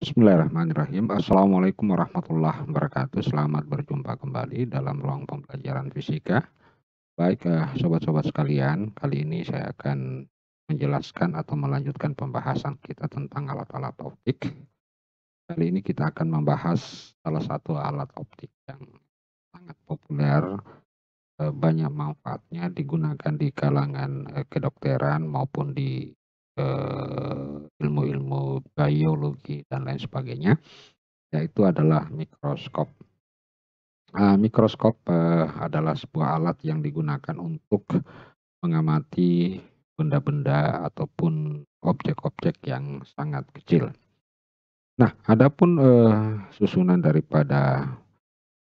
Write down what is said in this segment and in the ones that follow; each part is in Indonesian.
Bismillahirrahmanirrahim. Assalamualaikum warahmatullahi wabarakatuh. Selamat berjumpa kembali dalam ruang pembelajaran fisika. Baik, sobat-sobat sekalian, kali ini saya akan menjelaskan atau melanjutkan pembahasan kita tentang alat-alat optik. Kali ini kita akan membahas salah satu alat optik yang sangat populer, banyak manfaatnya, digunakan di kalangan kedokteran maupun di ilmu-ilmu biologi dan lain sebagainya, yaitu adalah mikroskop. Mikroskop adalah sebuah alat yang digunakan untuk mengamati benda-benda ataupun objek-objek yang sangat kecil. Nah, adapun susunan daripada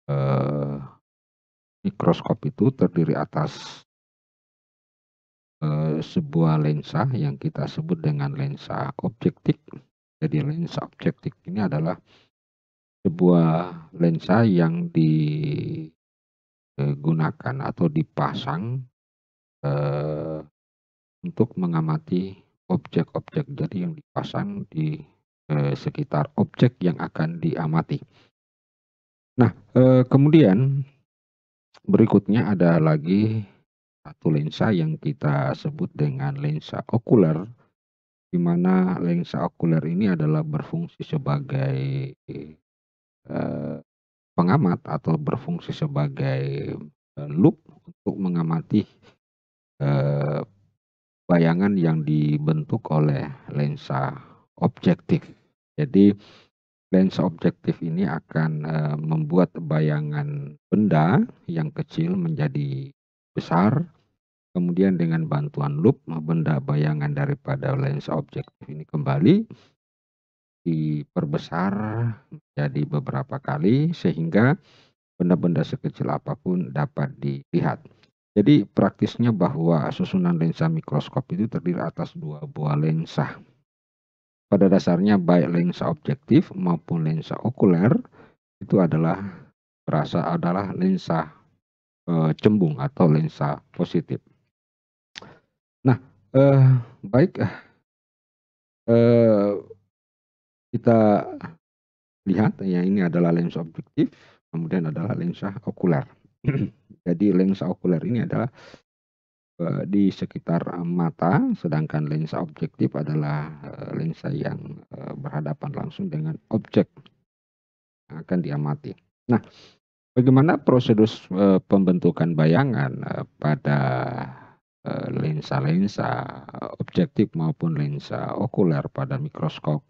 eh, mikroskop itu terdiri atas sebuah lensa yang kita sebut dengan lensa objektif. Jadi lensa objektif ini adalah sebuah lensa yang digunakan atau dipasang untuk mengamati objek-objek. Jadi yang dipasang di sekitar objek yang akan diamati. Nah, kemudian berikutnya ada lagi satu lensa yang kita sebut dengan lensa okuler, di mana lensa okuler ini adalah berfungsi sebagai pengamat atau berfungsi sebagai loop untuk mengamati eh, bayangan yang dibentuk oleh lensa objektif. Jadi lensa objektif ini akan membuat bayangan benda yang kecil menjadi besar. Kemudian dengan bantuan loop, benda bayangan daripada lensa objektif ini kembali diperbesar menjadi beberapa kali sehingga benda-benda sekecil apapun dapat dilihat. Jadi praktisnya bahwa susunan lensa mikroskop itu terdiri atas dua buah lensa. Pada dasarnya baik lensa objektif maupun lensa okuler itu adalah lensa cembung atau lensa positif. Nah, baik, kita lihat ya, ini adalah lensa objektif, kemudian adalah lensa okuler. Jadi lensa okuler ini adalah di sekitar mata, sedangkan lensa objektif adalah lensa yang berhadapan langsung dengan objek yang akan diamati. Nah, bagaimana prosedur pembentukan bayangan pada lensa-lensa objektif maupun lensa okuler pada mikroskop?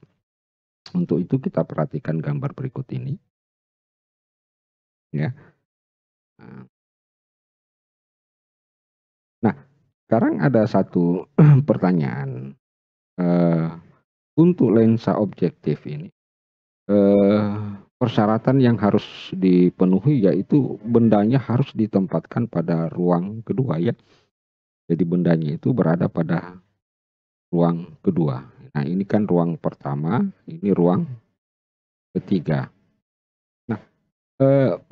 Untuk itu kita perhatikan gambar berikut ini. Ya. Nah, sekarang ada satu pertanyaan. Untuk lensa objektif ini, persyaratan yang harus dipenuhi yaitu bendanya harus ditempatkan pada ruang kedua ya. Jadi bendanya itu berada pada ruang kedua. Nah, ini kan ruang pertama, ini ruang ketiga. Nah,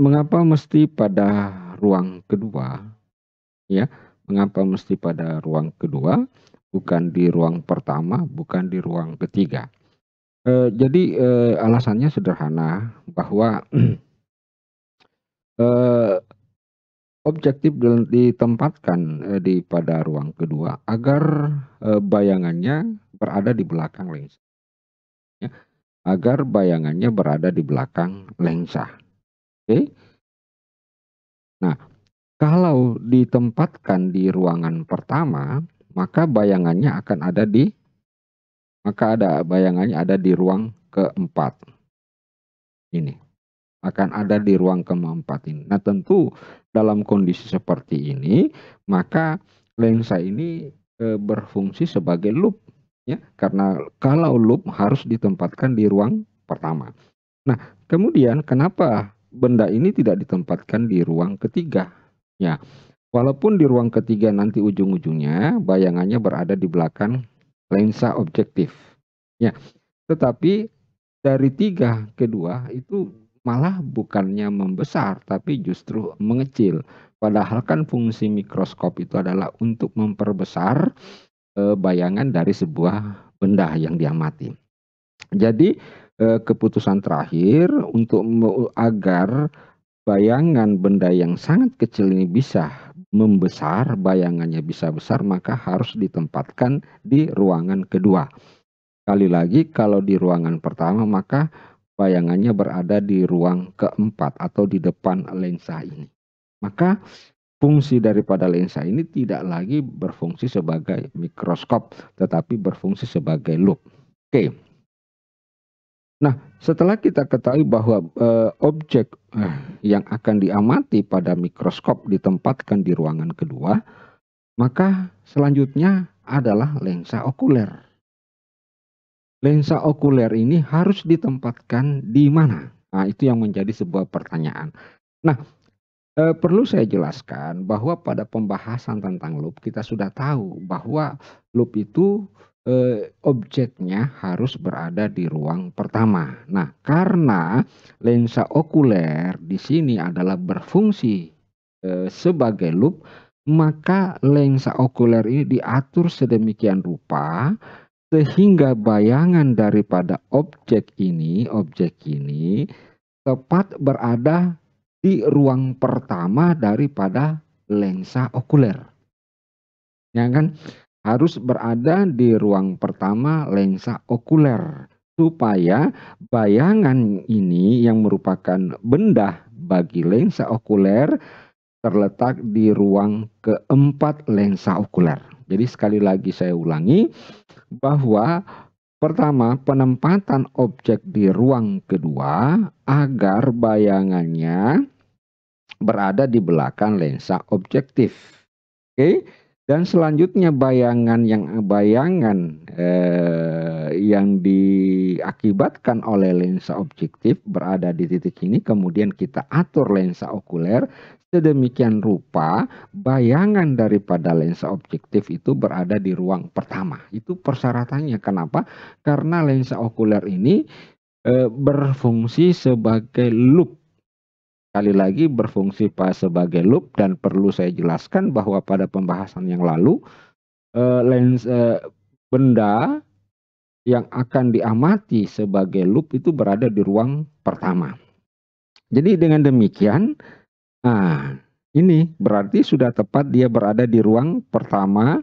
mengapa mesti pada ruang kedua? Ya, mengapa mesti pada ruang kedua, bukan di ruang pertama, bukan di ruang ketiga? Jadi alasannya sederhana bahwa objektif ditempatkan pada ruang kedua agar bayangannya berada di belakang lensa. Ya, agar bayangannya berada di belakang lensa. Oke. Nah, kalau ditempatkan di ruangan pertama, maka bayangannya ada di ruang keempat. Ini akan ada di ruang keempat ini. Nah, tentu dalam kondisi seperti ini, maka lensa ini berfungsi sebagai loop ya, karena kalau loop harus ditempatkan di ruang pertama. Nah, kemudian kenapa benda ini tidak ditempatkan di ruang ketiga? Ya, walaupun di ruang ketiga nanti ujung-ujungnya bayangannya berada di belakang lensa objektif. Ya, tetapi dari tiga ke dua itu malah bukannya membesar, tapi justru mengecil. Padahal kan fungsi mikroskop itu adalah untuk memperbesar bayangan dari sebuah benda yang diamati. Jadi keputusan terakhir untuk agar bayangan benda yang sangat kecil ini bisa membesar, bayangannya bisa besar, maka harus ditempatkan di ruangan kedua. Sekali lagi, kalau di ruangan pertama, maka bayangannya berada di ruang keempat atau di depan lensa ini. Maka fungsi daripada lensa ini tidak lagi berfungsi sebagai mikroskop, tetapi berfungsi sebagai loop. Oke. Nah, setelah kita ketahui bahwa objek yang akan diamati pada mikroskop ditempatkan di ruangan kedua, maka selanjutnya adalah lensa okuler. Lensa okuler ini harus ditempatkan di mana? Nah, itu yang menjadi sebuah pertanyaan. Nah, perlu saya jelaskan bahwa pada pembahasan tentang loop kita sudah tahu bahwa loop itu objeknya harus berada di ruang pertama. Nah, karena lensa okuler di sini adalah berfungsi sebagai loop, maka lensa okuler ini diatur sedemikian rupa sehingga bayangan daripada objek ini tepat berada di ruang pertama daripada lensa okuler. Ya kan? Harus berada di ruang pertama lensa okuler supaya bayangan ini yang merupakan benda bagi lensa okuler terletak di ruang keempat lensa okuler. Jadi sekali lagi saya ulangi bahwa pertama, penempatan objek di ruang kedua agar bayangannya berada di belakang lensa objektif. Oke, dan selanjutnya bayangan yang diakibatkan oleh lensa objektif berada di titik ini, kemudian kita atur lensa okuler sedemikian rupa bayangan daripada lensa objektif itu berada di ruang pertama. Itu persyaratannya. Kenapa? Karena lensa okuler ini berfungsi sebagai loop. Sekali lagi berfungsi sebagai loop, dan perlu saya jelaskan bahwa pada pembahasan yang lalu benda yang akan diamati sebagai loop itu berada di ruang pertama. Jadi dengan demikian, nah ini berarti sudah tepat dia berada di ruang pertama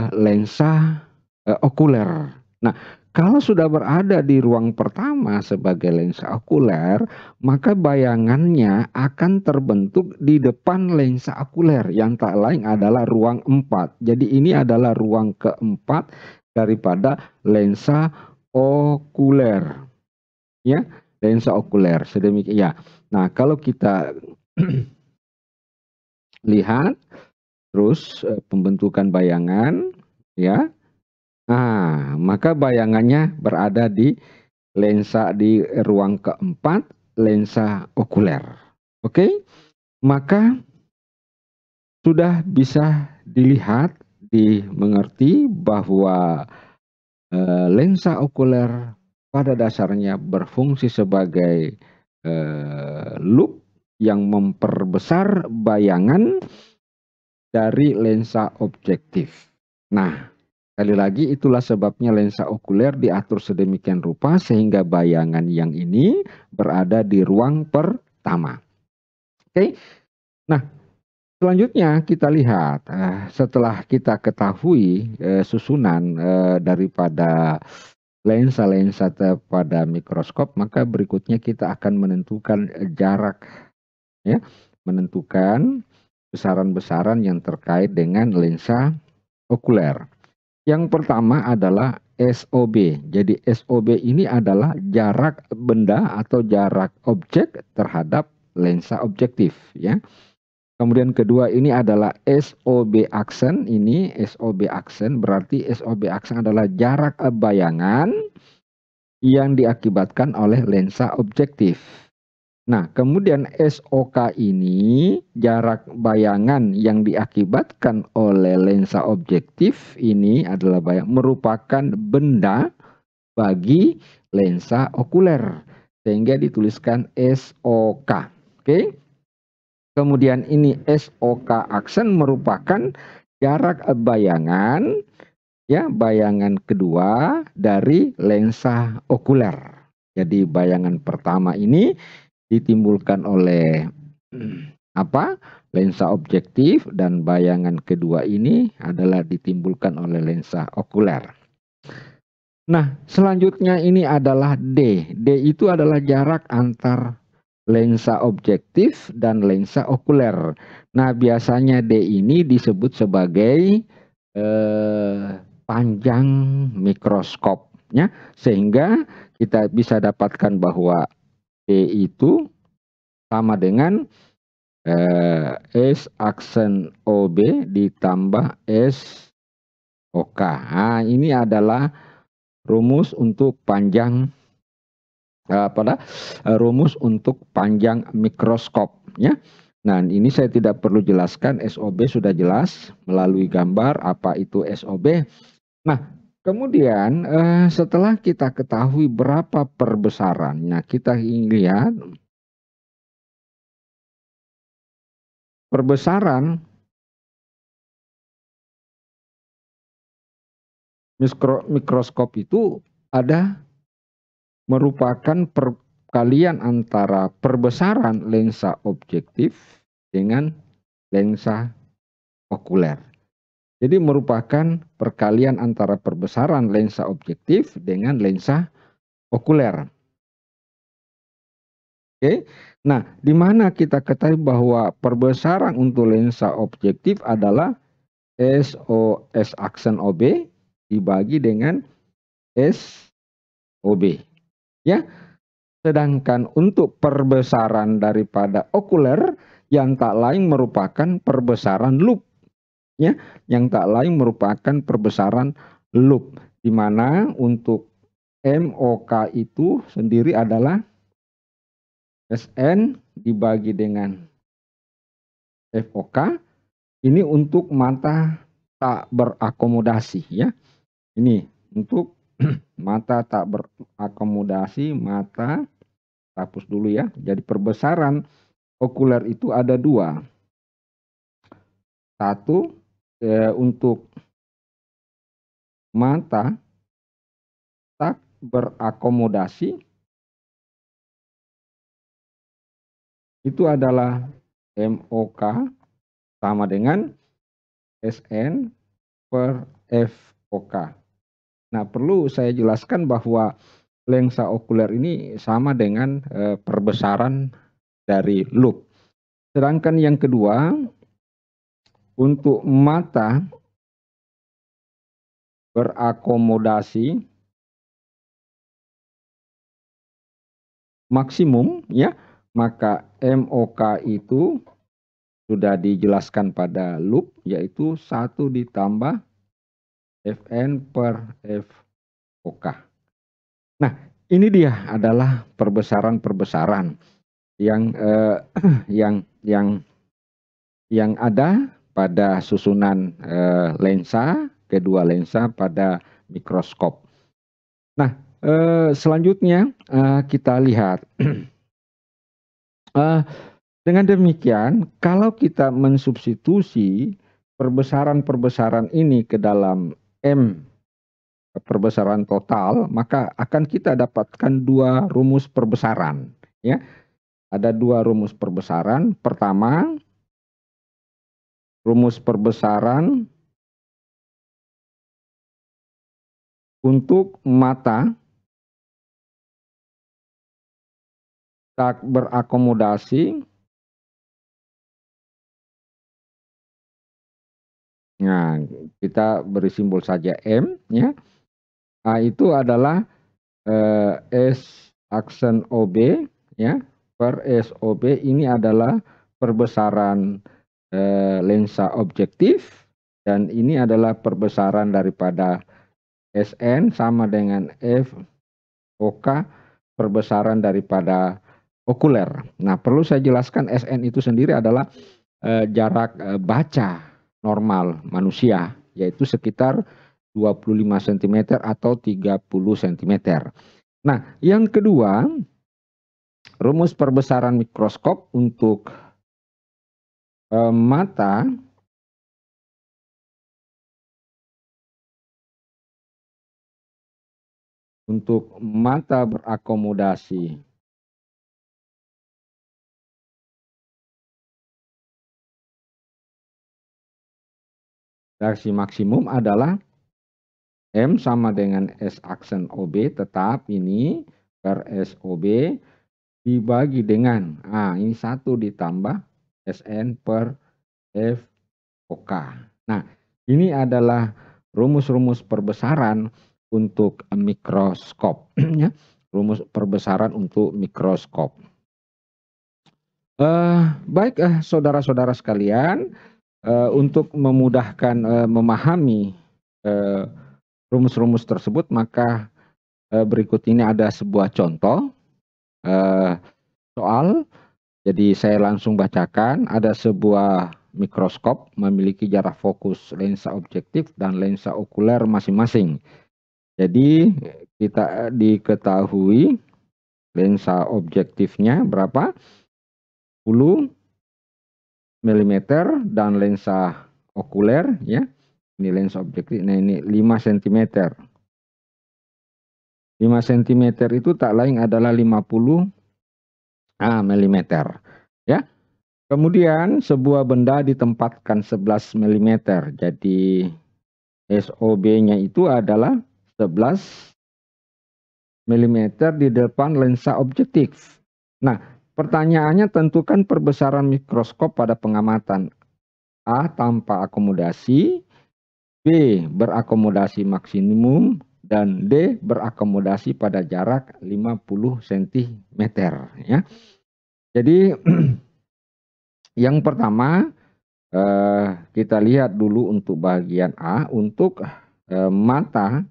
lensa okuler. Nah, kalau sudah berada di ruang pertama sebagai lensa okuler, maka bayangannya akan terbentuk di depan lensa okuler yang tak lain adalah ruang 4. Jadi ini adalah ruang keempat daripada lensa okuler. Ya, lensa okuler sedemikian ya. Nah, kalau kita lihat terus pembentukan bayangan ya. Nah, maka bayangannya berada di lensa di ruang keempat lensa okuler. Oke? Maka sudah bisa dilihat, dimengerti bahwa lensa okuler pada dasarnya berfungsi sebagai loop yang memperbesar bayangan dari lensa objektif. Nah, sekali lagi itulah sebabnya lensa okuler diatur sedemikian rupa sehingga bayangan yang ini berada di ruang pertama. Oke. Nah, selanjutnya kita lihat setelah kita ketahui susunan daripada lensa-lensa pada mikroskop, maka berikutnya kita akan menentukan jarak, ya, menentukan besaran-besaran yang terkait dengan lensa okuler. Yang pertama adalah SOB. Jadi SOB ini adalah jarak benda atau jarak objek terhadap lensa objektif, ya. Kemudian kedua ini adalah SOB aksen. Ini SOB aksen berarti SOB aksen adalah jarak bayangan yang diakibatkan oleh lensa objektif. Nah, kemudian SOK ini jarak bayangan yang diakibatkan oleh lensa objektif ini adalah merupakan benda bagi lensa okuler. Sehingga dituliskan SOK. Oke. Kemudian ini SOK aksen merupakan jarak bayangan ya, bayangan kedua dari lensa okuler. Jadi bayangan pertama ini ditimbulkan oleh apa? Lensa objektif, dan bayangan kedua ini adalah ditimbulkan oleh lensa okuler. Nah, selanjutnya ini adalah D. D itu adalah jarak antar lensa objektif dan lensa okuler. Nah, biasanya D ini disebut sebagai panjang mikroskopnya, sehingga kita bisa dapatkan bahwa D itu sama dengan S aksen OB ditambah S OK. Nah, ini adalah rumus untuk panjang rumus untuk panjang mikroskop, ya. Nah, ini saya tidak perlu jelaskan, SOB sudah jelas melalui gambar apa itu SOB. Nah, kemudian setelah kita ketahui berapa perbesarannya, kita ingin lihat perbesaran mikroskop itu ada merupakan perkalian antara perbesaran lensa objektif dengan lensa okuler. Jadi merupakan perkalian antara perbesaran lensa objektif dengan lensa okuler. Oke. Nah, di mana kita ketahui bahwa perbesaran untuk lensa objektif adalah S aksen OB dibagi dengan S OB. Ya. Sedangkan untuk perbesaran daripada okuler yang tak lain merupakan perbesaran loop, ya, yang tak lain merupakan perbesaran loop, di mana untuk MOK itu sendiri adalah SN dibagi dengan FOK. Ini untuk mata tak berakomodasi, ya. Ini untuk mata tak berakomodasi, mata, hapus dulu ya. Jadi perbesaran okuler itu ada dua. Satu untuk mata tak berakomodasi itu adalah MOK sama dengan SN per FOK. Nah, perlu saya jelaskan bahwa lensa okuler ini sama dengan perbesaran dari loop. Sedangkan yang kedua, untuk mata berakomodasi maksimum, ya, maka MOK itu sudah dijelaskan pada loop, yaitu 1 ditambah FN per FOK. Nah, ini dia adalah perbesaran-perbesaran yang yang ada pada susunan lensa, kedua lensa pada mikroskop. Nah, selanjutnya kita lihat. Dengan demikian, kalau kita mensubstitusi perbesaran-perbesaran ini ke dalam M, perbesaran total, maka akan kita dapatkan dua rumus perbesaran, ya. Ada dua rumus perbesaran. Pertama, rumus perbesaran untuk mata tak berakomodasi. Nah, kita beri simbol saja M, ya. Nah, itu adalah S aksen OB, ya, per SOB ini adalah perbesaran lensa objektif, dan ini adalah perbesaran daripada SN sama dengan FOK, perbesaran daripada okuler. Nah, perlu saya jelaskan SN itu sendiri adalah jarak baca normal manusia, yaitu sekitar 25 cm atau 30 cm. Nah, yang kedua, rumus perbesaran mikroskop untuk mata untuk mata berakomodasi reaksi maksimum adalah M sama dengan S aksen OB, tetap ini per SOB dibagi dengan, ini 1 ditambah SN per FOK. Nah, ini adalah rumus-rumus perbesaran untuk mikroskop. Ya. Rumus perbesaran untuk mikroskop. Baik, saudara-saudara sekalian, untuk memudahkan memahami rumus-rumus tersebut, maka berikut ini ada sebuah contoh soal. Jadi saya langsung bacakan. Ada sebuah mikroskop memiliki jarak fokus lensa objektif dan lensa okuler masing-masing. Jadi kita diketahui lensa objektifnya berapa? 10 mm dan lensa okuler, ya. Ini lensa objektif, nah ini 5 cm. 5 cm itu tak lain adalah 50 mm, ya. Kemudian sebuah benda ditempatkan 11 mm. Jadi SOB-nya itu adalah 11 mm di depan lensa objektif. Nah, pertanyaannya tentukan perbesaran mikroskop pada pengamatan. A. Tanpa akomodasi, B. Berakomodasi maksimum, dan D. Berakomodasi pada jarak 50 cm. Ya. Jadi yang pertama kita lihat dulu untuk bagian A, untuk mata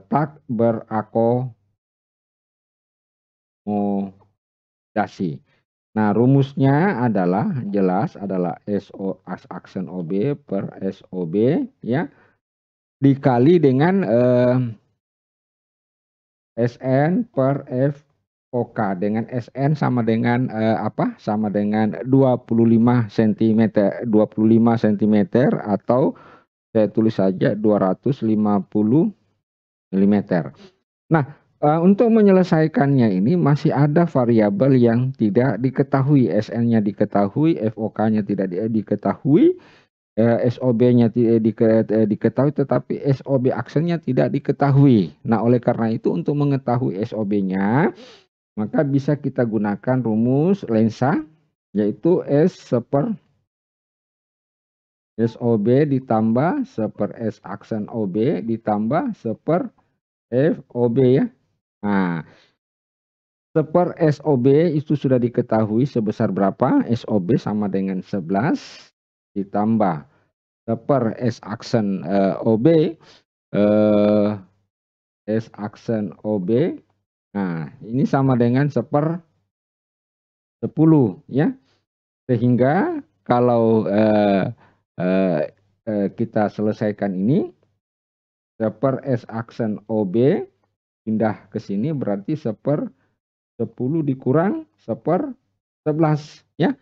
tak berakomodasi. Nah, rumusnya adalah jelas adalah SO aksen OB per SOB, ya, dikali dengan SN per FOK, dengan SN sama dengan apa? Sama dengan 25 cm, 25 cm, atau saya tulis saja 250 mm. Nah, untuk menyelesaikannya ini masih ada variabel yang tidak diketahui. SN-nya diketahui, FOK-nya tidak diketahui, SOB-nya diketahui, tetapi SOB aksennya tidak diketahui. Nah, oleh karena itu untuk mengetahui SOB-nya, maka bisa kita gunakan rumus lensa, yaitu S per SOB ditambah per S aksen OB ditambah per FOB, ya. Nah, per SOB itu sudah diketahui sebesar berapa? SOB sama dengan 11 ditambah per S aksen OB, S aksen OB. Nah, ini sama dengan 1/10, ya. Sehingga kalau kita selesaikan ini, per S aksen OB pindah ke sini berarti 1/10 dikurang 1/11, ya.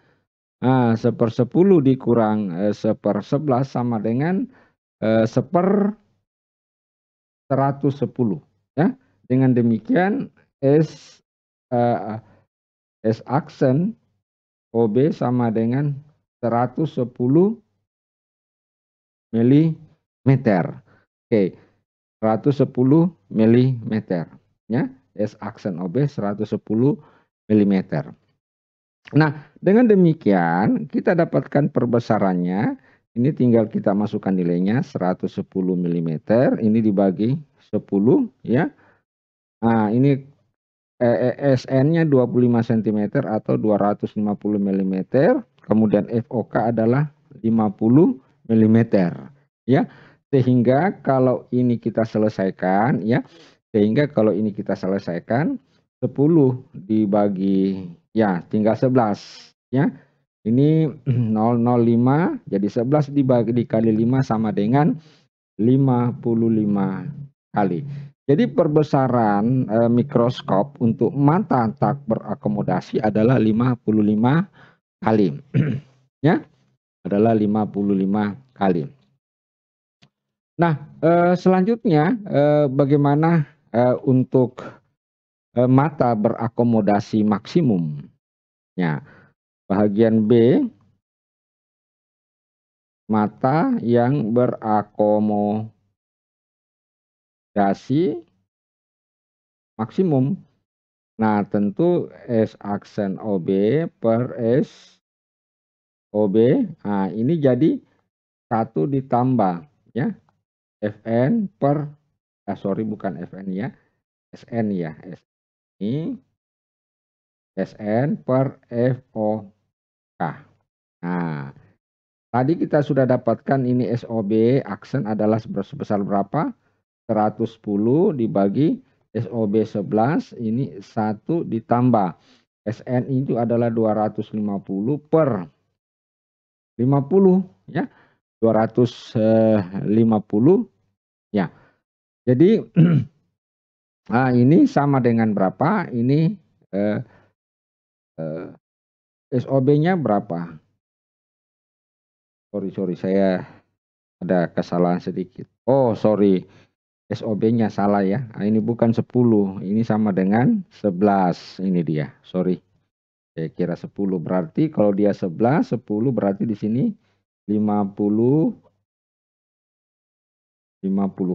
Nah, 1/10 dikurang 1/11 sama dengan 1/110, ya. Dengan demikian S aksen OB sama dengan 110 mm. Oke, 110 mm, ya. S aksen OB 110 mm. Nah, dengan demikian kita dapatkan perbesarannya. Ini tinggal kita masukkan nilainya 110 mm, ini dibagi 10, ya. Nah, ini SN-nya 25 cm atau 250 mm, kemudian FOK adalah 50 mm, ya. Sehingga kalau ini kita selesaikan, ya, 10 dibagi, ya, tinggal 11, ya. Ini 005, jadi 11 dikali 5 sama dengan 55 kali. Jadi perbesaran mikroskop untuk mata tak berakomodasi adalah 55 kali. Ya, adalah 55 kali. Nah, selanjutnya, bagaimana, untuk, mata berakomodasi maksimum? Ya, bahagian B, mata yang berakomodasi maksimum. Nah, tentu S aksen OB per S OB, nah ini jadi 1 ditambah ya, Fn per sorry bukan Fn ya, Sn ya, ini Sn per FOK. Nah, tadi kita sudah dapatkan ini SOB aksen adalah sebesar berapa? 110 dibagi SOB 11, ini 1 ditambah Sn itu adalah 250 per 50 ya, 250 ya. Jadi nah ini sama dengan berapa? Ini SOB-nya berapa? Sorry saya ada kesalahan sedikit. Oh sorry, SOB-nya salah ya. Nah, ini bukan 10, ini sama dengan 11. Ini dia, sorry. Saya kira 10, berarti kalau dia 11, 10 berarti di sini 50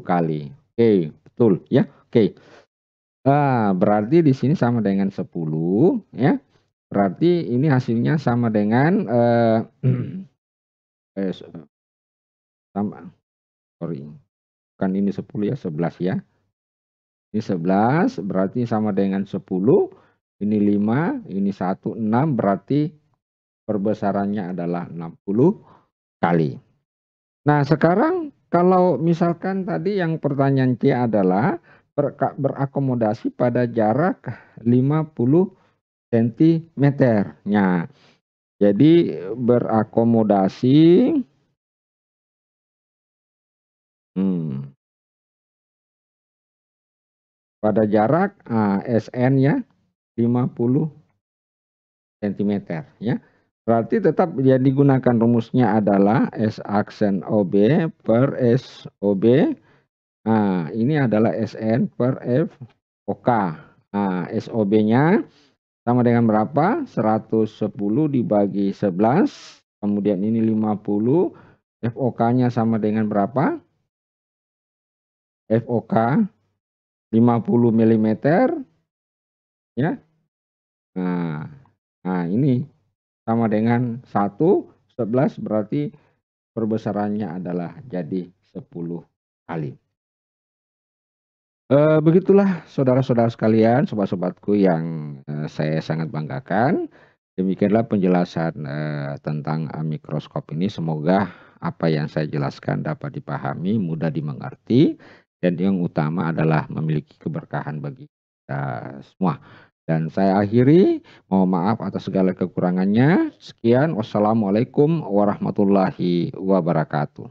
kali. Oke, betul ya. Oke. Nah, berarti di sini sama dengan 10 ya. Berarti ini hasilnya sama dengan sama sorry. Bukan ini 10 ya, 11 ya. Ini 11 berarti sama dengan 10. Ini 5, ini 1, 6 berarti perbesarannya adalah 60 kali. Nah, sekarang kalau misalkan tadi yang pertanyaan C adalah berakomodasi pada jarak 50 cm. Nah, jadi berakomodasi pada jarak Sn ya 50 cm ya. Berarti tetap yang digunakan rumusnya adalah S aksen OB per SOB. Nah, ini adalah Sn per FOK. Nah, SOB-nya sama dengan berapa? 110 dibagi 11. Kemudian ini 50. FOK-nya sama dengan berapa? FOK 50 mm ya. Nah, ini sama dengan 11 berarti perbesarannya adalah jadi 10 kali. Begitulah saudara-saudara sekalian, sobat-sobatku yang saya sangat banggakan. Demikianlah penjelasan tentang mikroskop ini. Semoga apa yang saya jelaskan dapat dipahami, mudah dimengerti, dan yang utama adalah memiliki keberkahan bagi kita semua. Dan saya akhiri, mohon maaf atas segala kekurangannya. Sekian, wassalamualaikum warahmatullahi wabarakatuh.